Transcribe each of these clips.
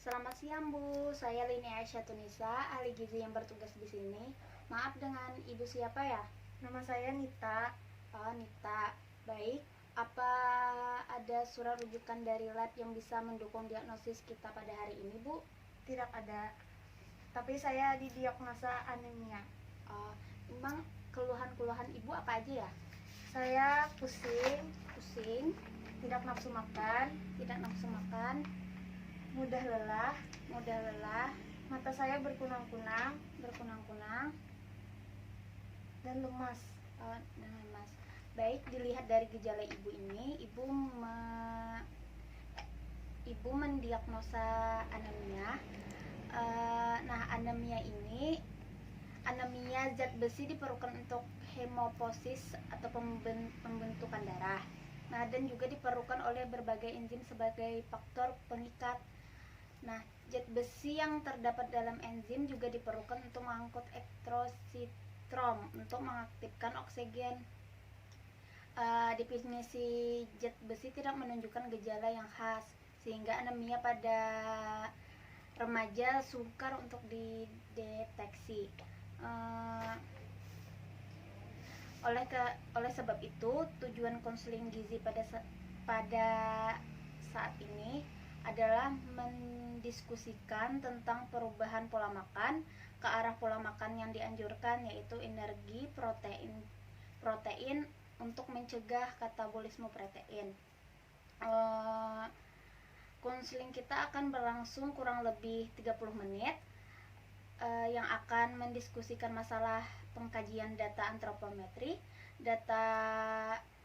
Selamat siang Bu, saya Lini Aisyah Tunisa, ahli gizi yang bertugas di sini. Maaf, dengan Ibu siapa ya? Nama saya Nita. Oh, Nita. Baik, apa ada surat rujukan dari lab yang bisa mendukung diagnosis kita pada hari ini, Bu? Tidak ada. Tapi saya didiagnosa anemia. Oh, emang keluhan-keluhan Ibu apa aja ya? Saya pusing, Pusing, tidak nafsu makan, tidak nafsu makan, mudah lelah, mata saya berkunang-kunang, dan lemas. Dan lemas. Baik, dilihat dari gejala Ibu ini, Ibu mendiagnosa anemia. Anemia zat besi diperlukan untuk hemopoiesis atau pembentukan darah. Nah, dan juga diperlukan oleh berbagai enzim sebagai faktor pengikat. Nah, zat besi yang terdapat dalam enzim juga diperlukan untuk mengangkut ekstrositrom untuk mengaktifkan oksigen. Definisi zat besi tidak menunjukkan gejala yang khas, sehingga anemia pada remaja sukar untuk dideteksi. Oleh sebab itu, tujuan konseling gizi pada saat ini adalah mendiskusikan tentang perubahan pola makan ke arah pola makan yang dianjurkan, yaitu energi, protein untuk mencegah katabolisme protein. Konseling kita akan berlangsung kurang lebih 30 menit yang akan mendiskusikan masalah pengkajian data antropometri, data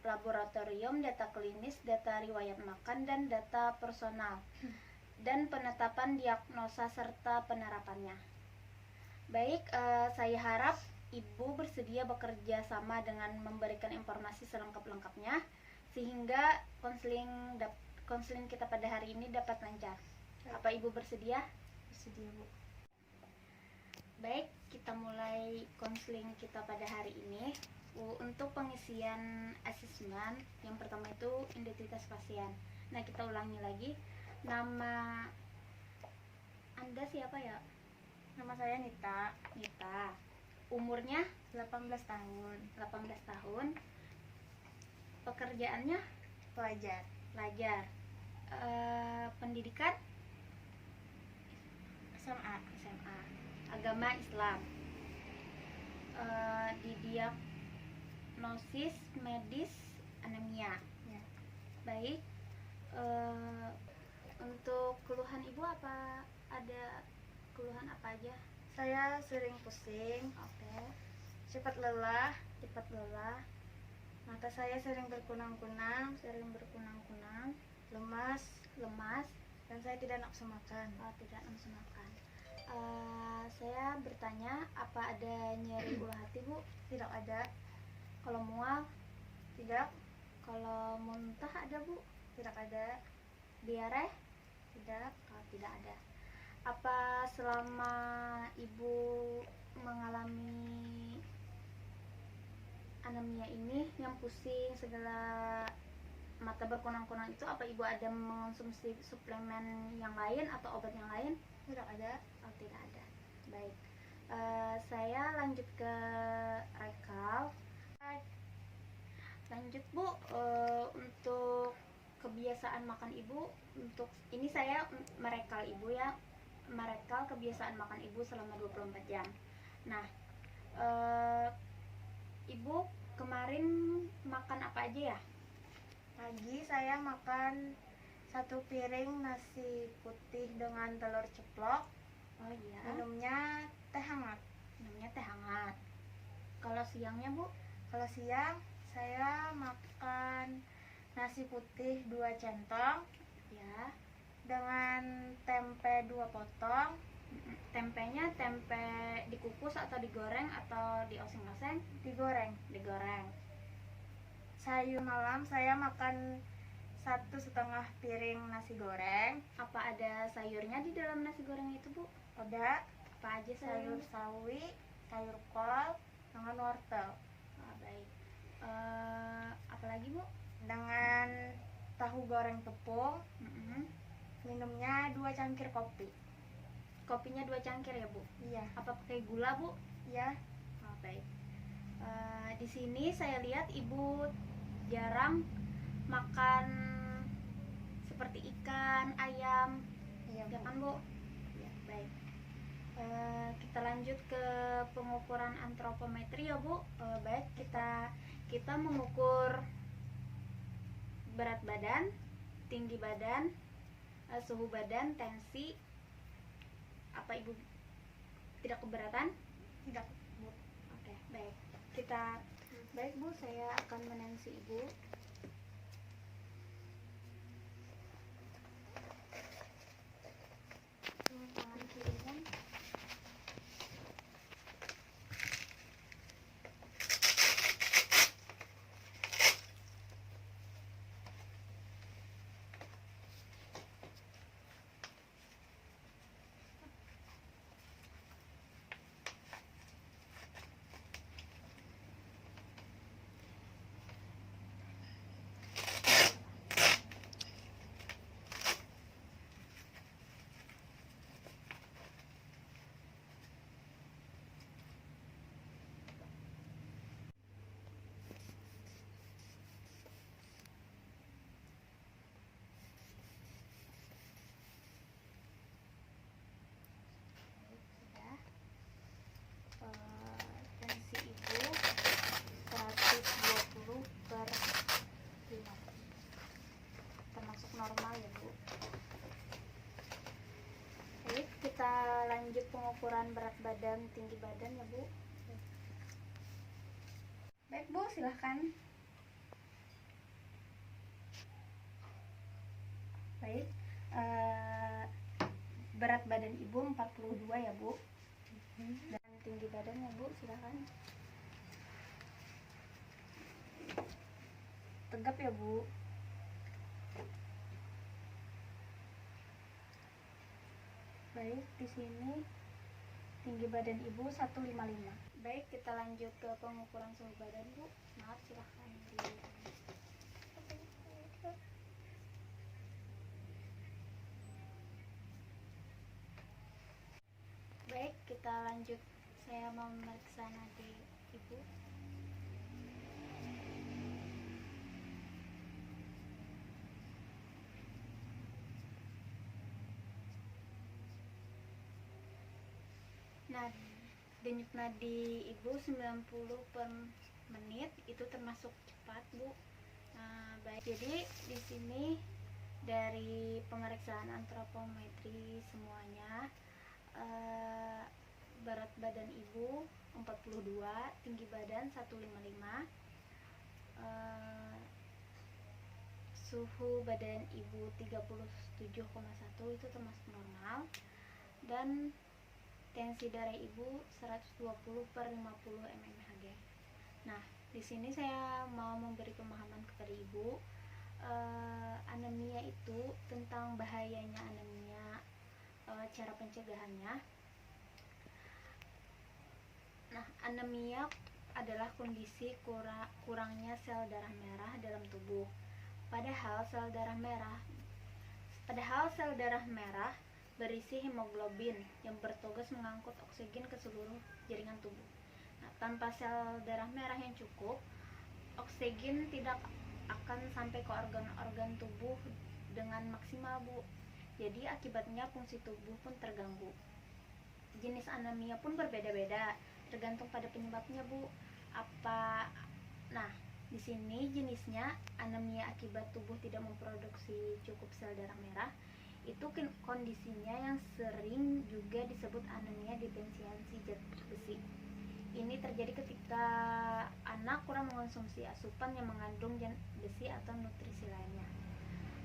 laboratorium, data klinis, data riwayat makan, dan data personal, dan penetapan diagnosa serta penerapannya. Baik, saya harap Ibu bersedia bekerja sama dengan memberikan informasi selengkap-lengkapnya, sehingga konseling kita pada hari ini dapat lancar. Apa Ibu bersedia? Bersedia, Bu. Baik, kita mulai konseling kita pada hari ini. Untuk pengisian asesmen, yang pertama itu identitas pasien. Nah, kita ulangi lagi. Nama Anda siapa ya? Nama saya Nita. Umurnya 18 tahun. 18 tahun. Pekerjaannya Pelajar. Pendidikan SMA. Agama Islam. Didiagnosis medis anemia. Ya. Baik. Untuk keluhan Ibu apa? Ada keluhan apa aja? Saya sering pusing, Oke. cepat lelah, Mata saya sering berkunang-kunang, lemas, dan saya tidak nafsu makan. tidak nafsu makan. Saya bertanya, apa ada nyeri ulah hati, Bu? Tidak ada. Kalau mual? Tidak. Kalau muntah ada, Bu? Tidak ada. Diare? Tidak. Tidak ada. Apa selama Ibu mengalami anemia ini, yang pusing, segala mata berkunang-kunang itu, apa Ibu ada mengonsumsi suplemen yang lain atau obat yang lain? Tidak ada. Tidak ada. Baik. Saya lanjut ke rekal. Lanjut, Bu. Untuk kebiasaan makan Ibu, untuk ini saya merekal Ibu ya, merekal kebiasaan makan Ibu selama 24 jam. Nah, Ibu kemarin makan apa aja ya? Pagi saya makan 1 piring nasi putih dengan telur ceplok. Oh iya. Minumnya teh hangat. Kalau siangnya, Bu? Kalau siang saya makan nasi putih 2 centong Ya. dengan tempe 2 potong. Tempenya tempe dikukus atau digoreng atau dioseng-oseng? Digoreng. Sayur malam saya makan 1,5 piring nasi goreng. Apa ada sayurnya di dalam nasi goreng itu, Bu? Ada Apa aja sayur sawi, sayur kol, dengan wortel. Baik. Apalagi, Bu? Dengan tahu goreng tepung, Minumnya 2 cangkir kopi. Kopinya 2 cangkir ya Bu? Iya. Apa pakai gula Bu? Iya. Oh, baik. Di sini saya lihat Ibu jarang makan seperti ikan, ayam, Iya, ya Bu. kan Bu? Ya, baik. Kita lanjut ke pengukuran antropometri ya Bu. Baik, kita mengukur berat badan, tinggi badan, suhu badan, tensi. Apa Ibu tidak keberatan? Tidak, Bu. Oke, baik. Baik Bu, saya akan menensi Ibu. Tangan kirinya. Tensi Ibu 120/50, termasuk normal ya Bu. Baik, kita lanjut pengukuran berat badan, tinggi badan ya Bu. Baik Bu, silahkan. Baik, berat badan Ibu 42 ya Bu. Dan tinggi badannya Bu, silahkan. Tegap ya Bu. Baik, di sini tinggi badan Ibu 155. Baik, kita lanjut ke pengukuran suhu badan Bu. Maaf, silahkan Baik, kita lanjut. Saya mau memeriksa nadi Ibu. Nah, denyut nadi Ibu 90/menit, itu termasuk cepat Bu. Nah, baik. Jadi di sini dari pemeriksaan antropometri semuanya, berat badan Ibu 42, tinggi badan 155, suhu badan Ibu 37,1, itu termasuk normal, dan tensi darah Ibu 120/50 mmHg. Nah, di sini saya mau memberi pemahaman kepada Ibu, anemia itu, tentang bahayanya anemia, cara pencegahannya. Nah, anemia adalah kondisi kurangnya sel darah merah dalam tubuh. Padahal sel darah merah berisi hemoglobin yang bertugas mengangkut oksigen ke seluruh jaringan tubuh. Nah, tanpa sel darah merah yang cukup, oksigen tidak akan sampai ke organ-organ tubuh dengan maksimal Bu. Jadi akibatnya fungsi tubuh pun terganggu. Jenis anemia pun berbeda-beda, tergantung pada penyebabnya Bu. Nah, di sini jenisnya anemia akibat tubuh tidak memproduksi cukup sel darah merah. Itu kondisinya yang sering juga disebut anemia defisiensi zat besi. Ini terjadi ketika anak kurang mengonsumsi asupan yang mengandung zat besi atau nutrisi lainnya.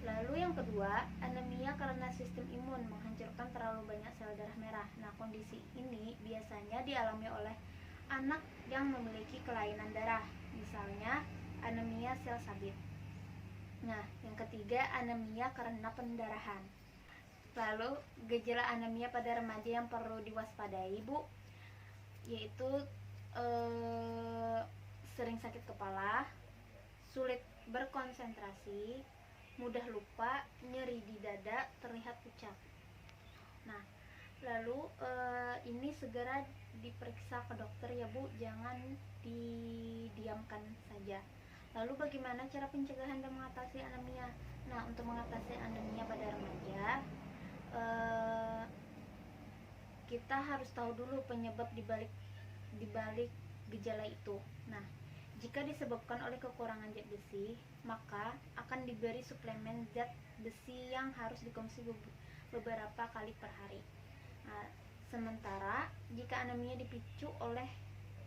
Lalu yang kedua, anemia karena sistem imun menghancurkan terlalu banyak sel darah merah. Nah, kondisi ini biasanya dialami oleh anak yang memiliki kelainan darah, misalnya anemia sel sabit. Nah, yang ketiga, anemia karena pendarahan. Lalu gejala anemia pada remaja yang perlu diwaspadai Bu, yaitu sering sakit kepala, sulit berkonsentrasi, mudah lupa, nyeri di dada, terlihat pucat. Nah, lalu ini segera diperiksa ke dokter ya Bu, jangan didiamkan saja. Lalu bagaimana cara pencegahan dan mengatasi anemia? Nah, untuk mengatasi anemia pada remaja, kita harus tahu dulu penyebab dibalik gejala itu. Nah, jika disebabkan oleh kekurangan zat besi, maka akan diberi suplemen zat besi yang harus dikonsumsi beberapa kali per hari. Nah, sementara jika anemia dipicu oleh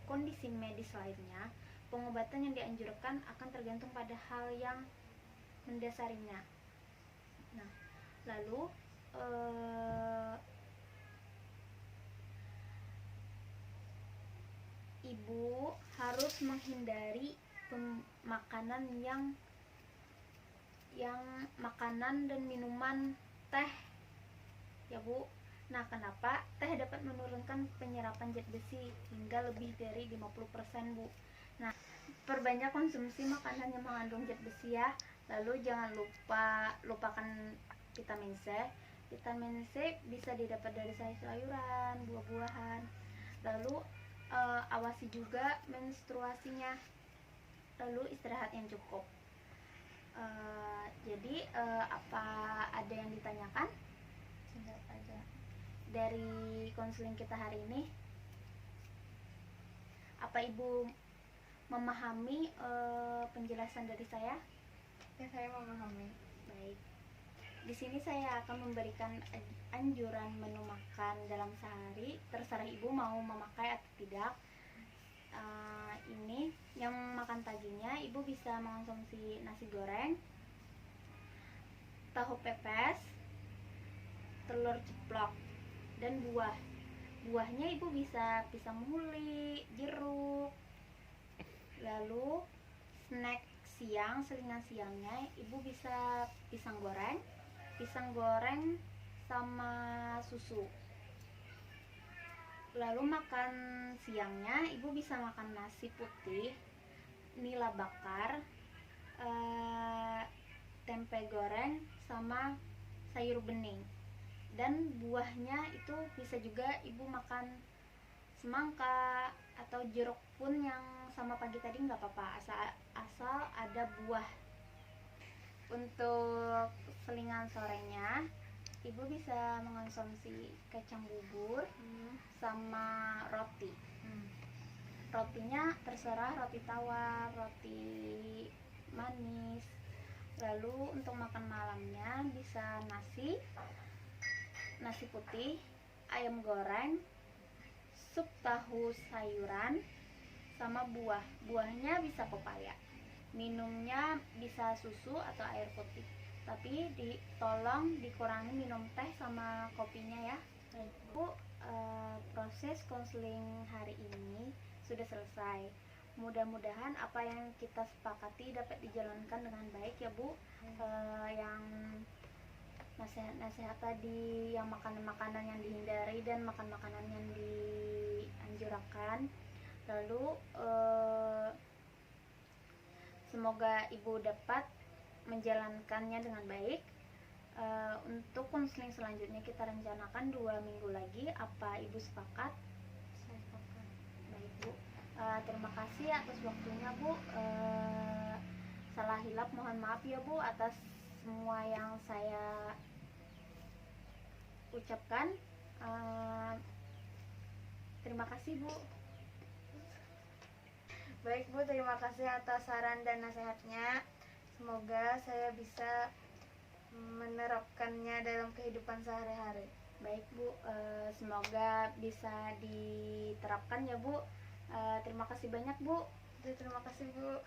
kondisi medis lainnya, pengobatan yang dianjurkan akan tergantung pada hal yang mendasarinya. Nah, lalu ibu harus menghindari makanan yang makanan dan minuman teh ya Bu. Nah, kenapa? Teh dapat menurunkan penyerapan zat besi hingga lebih dari 50% Bu. Nah, perbanyak konsumsi makanan yang mengandung zat besi ya. Lalu jangan lupakan vitamin C. Vitamin C bisa didapat dari sayur-sayuran, buah-buahan. Lalu awasi juga menstruasinya. Lalu istirahat yang cukup. Jadi apa ada yang ditanyakan? Tidak ada. Dari konseling kita hari ini, apa Ibu memahami penjelasan dari saya? Ya, saya memahami. Baik. Di sini saya akan memberikan anjuran menu makan dalam sehari. Terserah Ibu mau memakai atau tidak. Ini yang makan paginya Ibu bisa mengonsumsi nasi goreng, tahu pepes, telur ceplok, dan buahnya Ibu bisa pisang huli, jeruk. Lalu snack siang, selingan siangnya Ibu bisa pisang goreng sama susu. Lalu makan siangnya Ibu bisa makan nasi putih, nila bakar, tempe goreng sama sayur bening. Dan buahnya itu bisa juga Ibu makan semangka atau jeruk pun yang sama pagi tadi nggak apa-apa, asal ada buah. Untuk selingan sorenya Ibu bisa mengonsumsi kacang bubur sama roti. Rotinya terserah roti tawar, roti manis. Lalu untuk makan malamnya bisa nasi putih, ayam goreng, sup tahu sayuran, sama buahnya bisa pepaya. Minumnya bisa susu atau air putih, tapi tolong dikurangi minum teh sama kopinya ya. Bu, proses konseling hari ini sudah selesai. Mudah-mudahan apa yang kita sepakati dapat dijalankan dengan baik ya Bu. Yang nasihat-nasihat tadi, yang makanan-makanan yang dihindari dan makanan yang dianjurkan. Lalu semoga Ibu dapat menjalankannya dengan baik. Untuk konseling selanjutnya kita rencanakan 2 minggu lagi. Apa Ibu sepakat? Saya sepakat. Baik Bu, terima kasih atas waktunya Bu. Salah hilap mohon maaf ya Bu atas semua yang saya ucapkan. Terima kasih Bu. Baik Bu, terima kasih atas saran dan nasihatnya. Semoga saya bisa menerapkannya dalam kehidupan sehari-hari. Baik Bu, semoga bisa diterapkan ya Bu. Terima kasih banyak Bu. Terima kasih Bu.